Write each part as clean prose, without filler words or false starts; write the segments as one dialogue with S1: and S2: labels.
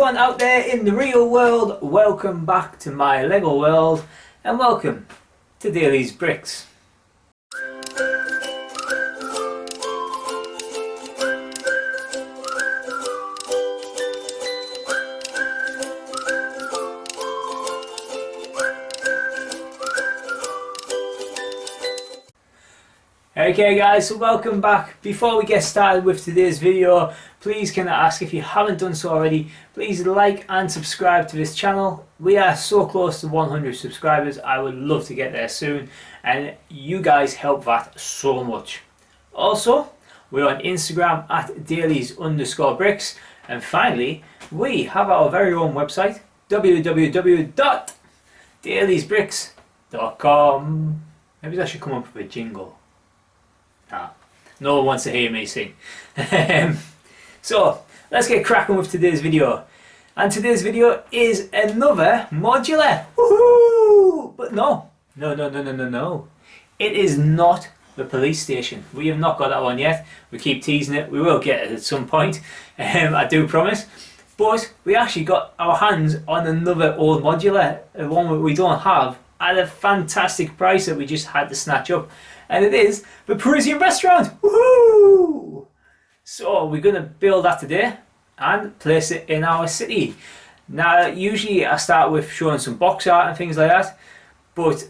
S1: everyone out there in the real world, welcome back to my Lego world and welcome to Daly's Bricks. Okay guys, so welcome back. Before we get started with today's video, please can I ask, if you haven't done so already, please like and subscribe to this channel. We are so close to 100 subscribers. I would love to get there soon, and you guys help that so much. Also, we're on Instagram at dailies_bricks, and finally we have our very own website, www.dailiesbricks.com. Maybe I should come up with a jingle. No one wants to hear me sing. So let's get cracking with today's video. And today's video is another modular. Woohoo! But no. It is not the police station. We have not got that one yet. We keep teasing it. We will get it at some point. I do promise. But we actually got our hands on another old modular, one that we don't have, at a fantastic price that we just had to snatch up. And it is the Parisian Restaurant. Woohoo! So we're going to build that today and place it in our city. Now usually I start with showing some box art and things like that, but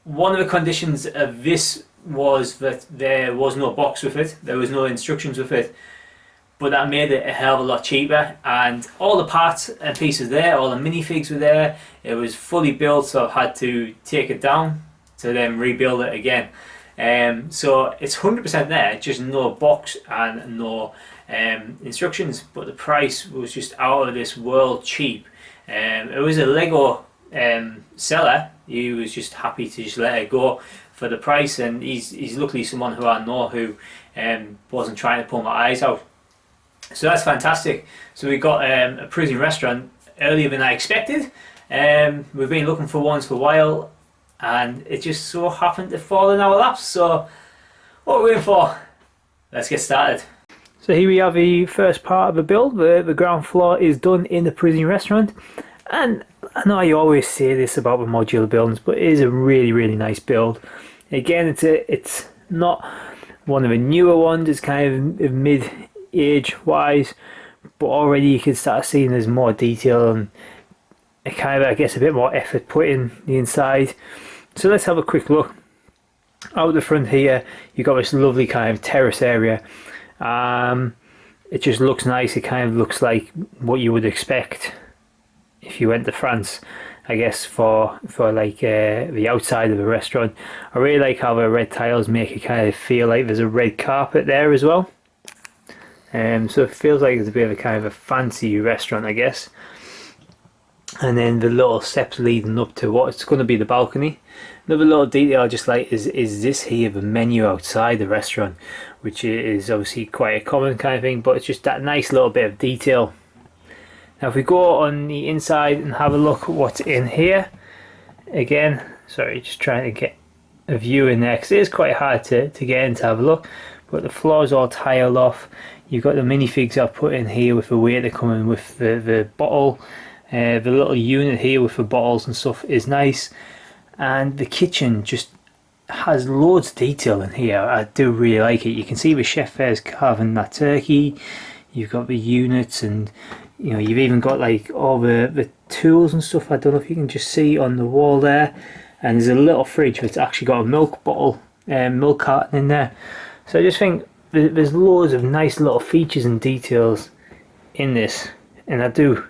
S1: one of the conditions of this was that there was no box with it, there was no instructions with it, but that made it a hell of a lot cheaper, and all the parts and pieces there, all the minifigs were there, it was fully built, so I've had to take it down to then rebuild it again. So it's 100% there, just no box and no instructions, but the price was just out of this world cheap. It was a Lego seller. He was just happy to just let it go for the price, and he's luckily someone who I know who wasn't trying to pull my eyes out. So that's fantastic. So we got a Parisian restaurant earlier than I expected. We've been looking for ones for a while, and it just so happened to fall in our laps. So what are we waiting for? Let's get started. So here we have the first part of the build. The ground floor is done in the Parisian restaurant, and I know you always say this about the modular buildings, but it is a really nice build. Again, it's not one of the newer ones. It's kind of mid-age wise, but already you can start seeing there's more detail and a kind of, I guess, a bit more effort put in the inside. So let's have a quick look. Out the front here, you've got this lovely kind of terrace area. It just looks nice. It kind of looks like what you would expect if you went to France, I guess, for like the outside of a restaurant. I really like how the red tiles make it kind of feel like there's a red carpet there as well. So it feels like it's a bit of a kind of a fancy restaurant, I guess. And then the little steps leading up to what's going to be the balcony. Another little detail I just like is this here, the menu outside the restaurant, which is obviously quite a common kind of thing, but it's just that nice little bit of detail. Now if we go on the inside and have a look at what's in here, again, sorry, just trying to get a view in there because it is quite hard to get in to have a look, but the floor's all tiled off. You've got the minifigs I've put in here with the waiter coming with the bottle. The little unit here with the bottles and stuff is nice, and the kitchen just has loads of detail in here. I do really like it. You can see the chef there's carving that turkey. You've got the units, and you know, you've even got like all the tools and stuff. I don't know if you can just see on the wall there, and there's a little fridge that's actually got a milk bottle and milk carton in there. So I just think there's loads of nice little features and details in this, and I do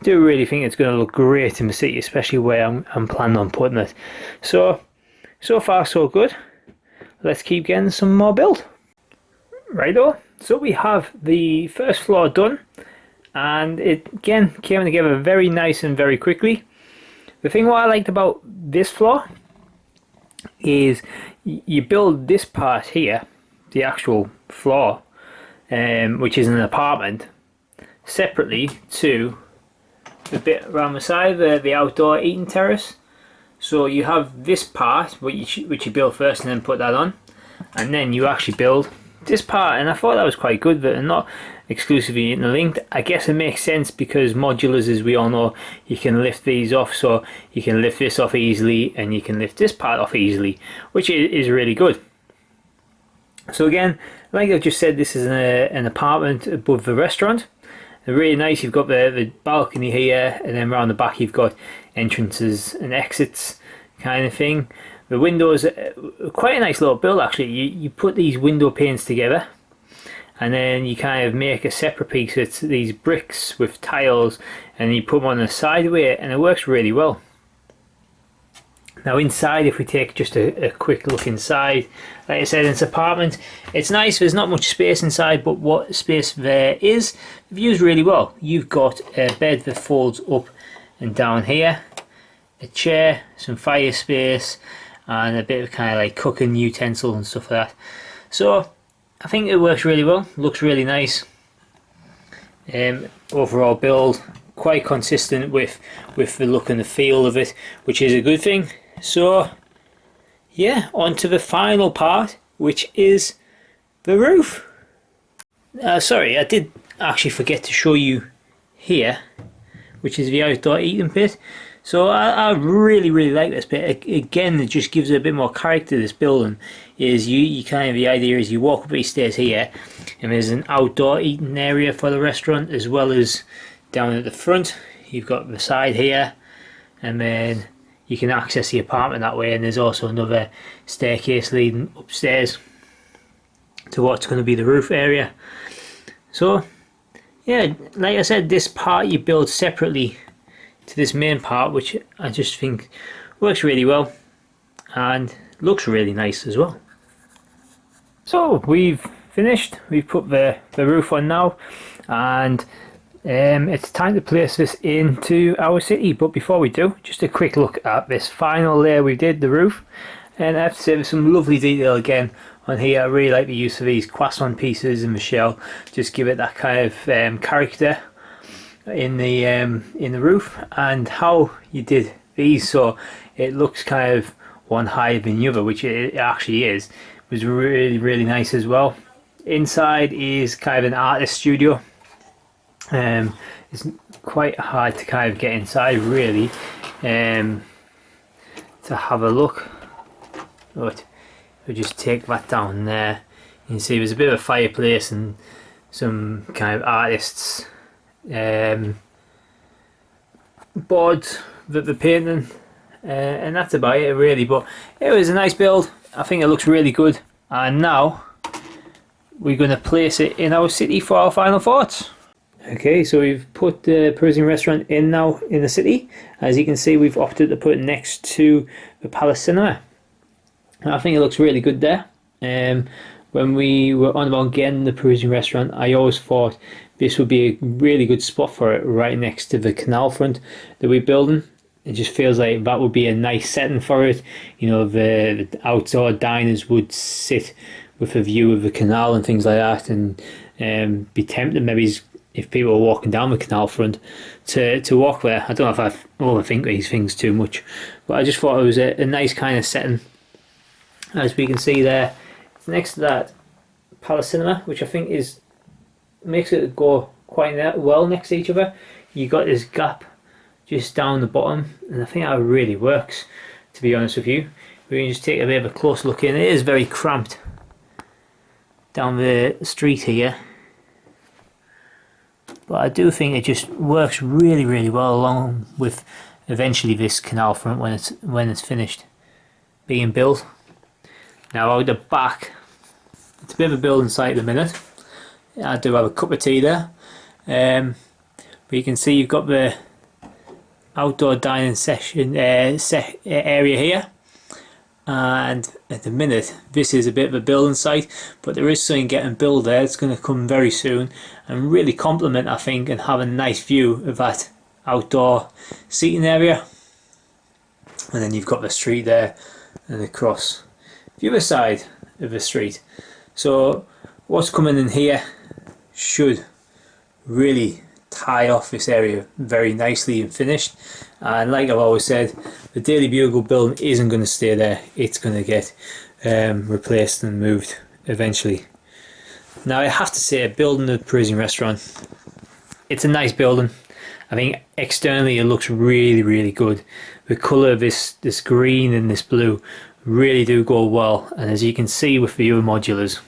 S1: really think it's going to look great in the city, especially where I'm planning on putting it. So far so good. Let's keep getting some more build. Righto, so we have the first floor done, and it again came together very nice and very quickly. The thing what I liked about this floor is you build this part here, the actual floor, which is an apartment, separately to the bit around the side, the outdoor eating terrace. So you have this part which you build first and then put that on, and then you actually build this part, and I thought that was quite good. But not, exclusively interlinked. I guess it makes sense because modulars, as we all know, you can lift these off, so you can lift this off easily and you can lift this part off easily, which is really good. So again, like I just said, this is an apartment above the restaurant. They're really nice. You've got the balcony here, and then around the back you've got entrances and exits kind of thing. The windows are quite a nice little build actually. You put these window panes together and then you kind of make a separate piece. It's these bricks with tiles and you put them on the side of it, and it works really well. Now inside, if we take just a quick look inside, like I said, it's an apartment. It's nice, there's not much space inside, but what space there is, the view's really well. You've got a bed that folds up and down here, a chair, some fire space, and a bit of kind of like cooking utensil and stuff like that. So I think it works really well, looks really nice. Overall build, quite consistent with the look and the feel of it, which is a good thing. So yeah, on to the final part, which is the roof. Sorry, I did actually forget to show you here, which is the outdoor eating pit. So I really like this bit. Again, it just gives it a bit more character to this building. Is you kind of, the idea is you walk up these stairs here and there's an outdoor eating area for the restaurant, as well as down at the front you've got the side here, and then you can access the apartment that way, and there's also another staircase leading upstairs to what's going to be the roof area. So yeah, like I said, this part you build separately to this main part, which I just think works really well and looks really nice as well. So we've finished, we've put the roof on now, and it's time to place this into our city. But before we do, just a quick look at this final layer we did, the roof. And I have to say there's some lovely detail again on here. I really like the use of these croissant pieces in the shell, just give it that kind of character in the roof, and how you did these so it looks kind of one higher than the other, which it actually is, was really nice as well. Inside is kind of an artist studio. It's quite hard to kind of get inside really to have a look, but we'll just take that down there. You can see there's a bit of a fireplace and some kind of artists boards that they're painting, and that's about it really. But it was a nice build. I think it looks really good, and now we're going to place it in our city for our final thoughts. Okay, so we've put the Parisian restaurant in now in the city. As you can see, we've opted to put it next to the Palace Cinema. I think it looks really good there. When we were on about getting the Parisian restaurant, I always thought this would be a really good spot for it, right next to the canal front that we're building. It just feels like that would be a nice setting for it. You know, the outdoor diners would sit with a view of the canal and things like that, and be tempted maybe if people were walking down the canal front to walk there. I don't know if I overthink these things too much, but I just thought it was a nice kind of setting. As we can see there, next to that Palace Cinema, which I think makes it go quite well next to each other. You got this gap just down the bottom, and I think that really works, to be honest with you. We can just take a bit of a close look in. It is very cramped down the street here, but I do think it just works really well along with eventually this canal front when it's finished being built. Now out the back, it's a bit of a building site at the minute. I do have a cup of tea there, but you can see you've got the outdoor dining session area here, and at the minute this is a bit of a building site, but there is something getting built there. It's going to come very soon and really complement, I think, and have a nice view of that outdoor seating area. And then you've got the street there and across the other side of the street. So what's coming in here should really tie off this area very nicely and finished. And like I've always said, the Daily Bugle building isn't going to stay there. It's going to get replaced and moved eventually. Now I have to say, building the Parisian restaurant, it's a nice building. I think externally it looks really, really good. The colour of this green and this blue really do go well, and as you can see with the other modulars,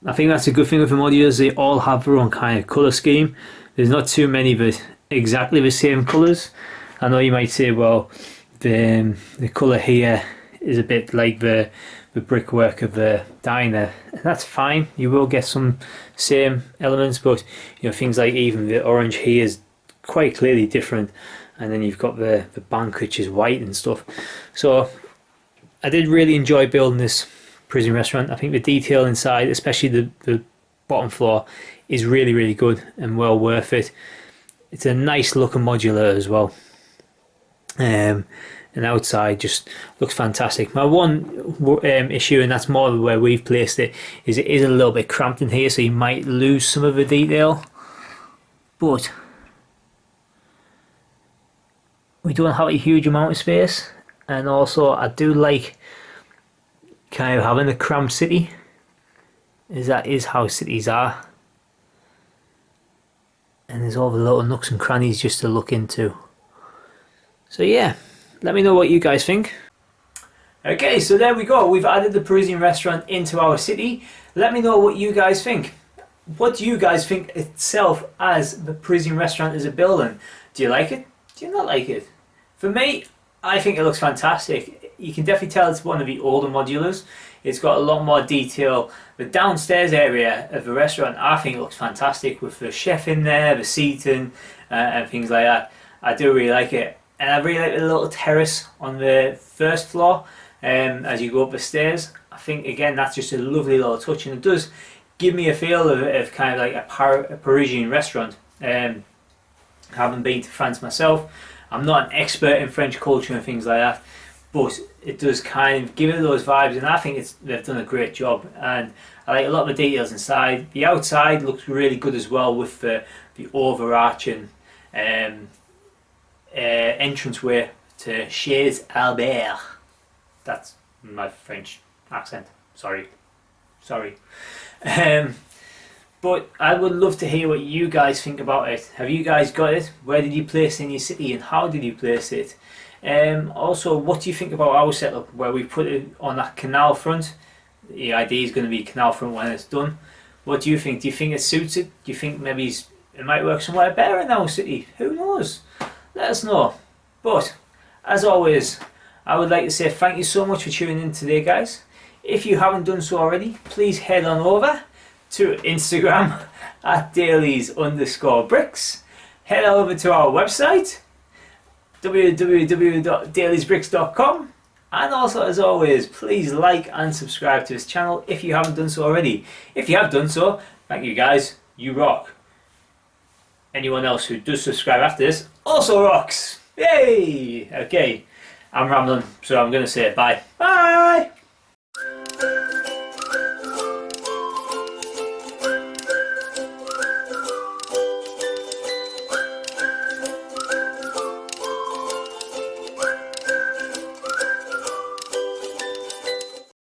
S1: I think that's a good thing with the modulars. They all have their own kind of colour scheme. There's not too many of exactly the same colours. I know you might say, well, the colour here is a bit like the brickwork of the diner. That's fine. You will get some same elements, but you know, things like even the orange here is quite clearly different, and then you've got the bank which is white and stuff. So I did really enjoy building this Parisian restaurant. I think the detail inside, especially the bottom floor, is really, really good and well worth it. It's a nice looking modular as well. And outside just looks fantastic. My one issue, and that's more where we've placed it, is it is a little bit cramped in here, so you might lose some of the detail. But we don't have a huge amount of space, and also I do like kind of having a cramped city, as that is how cities are. And there's all the little nooks and crannies just to look into. So yeah, let me know what you guys think. Okay, so there we go. We've added the Parisian restaurant into our city. Let me know what you guys think. What do you guys think itself as the Parisian restaurant as a building? Do you like it? Do you not like it? For me, I think it looks fantastic. You can definitely tell it's one of the older modulars. It's got a lot more detail. The downstairs area of the restaurant, I think, looks fantastic with the chef in there, the seating, and things like that. I do really like it. And I really like the little terrace on the first floor as you go up the stairs. I think, again, that's just a lovely little touch, and it does give me a feel of kind of like a Parisian restaurant. Having been to France myself, I'm not an expert in French culture and things like that, but it does kind of give it those vibes, and I think they've done a great job. And I like a lot of the details inside. The outside looks really good as well, with the overarching entranceway to Chez Albert. That's my French accent. Sorry. But I would love to hear what you guys think about it. Have you guys got it? Where did you place it in your city, and how did you place it? Also, what do you think about our setup where we put it on that canal front? The idea is going to be canal front when it's done. What do you think? Do you think it suits it? Do you think maybe it might work somewhere better in our city? Who knows? Let us know. But as always, I would like to say thank you so much for tuning in today, guys. If you haven't done so already, please head on over to Instagram at dailies_bricks. Head over to our website www.dailiesbricks.com, and also, as always, please like and subscribe to this channel if you haven't done so already. If you have done so, thank you guys, you rock. Anyone else who does subscribe after this also rocks. Yay! Okay, I'm rambling, so I'm going to say bye. Bye!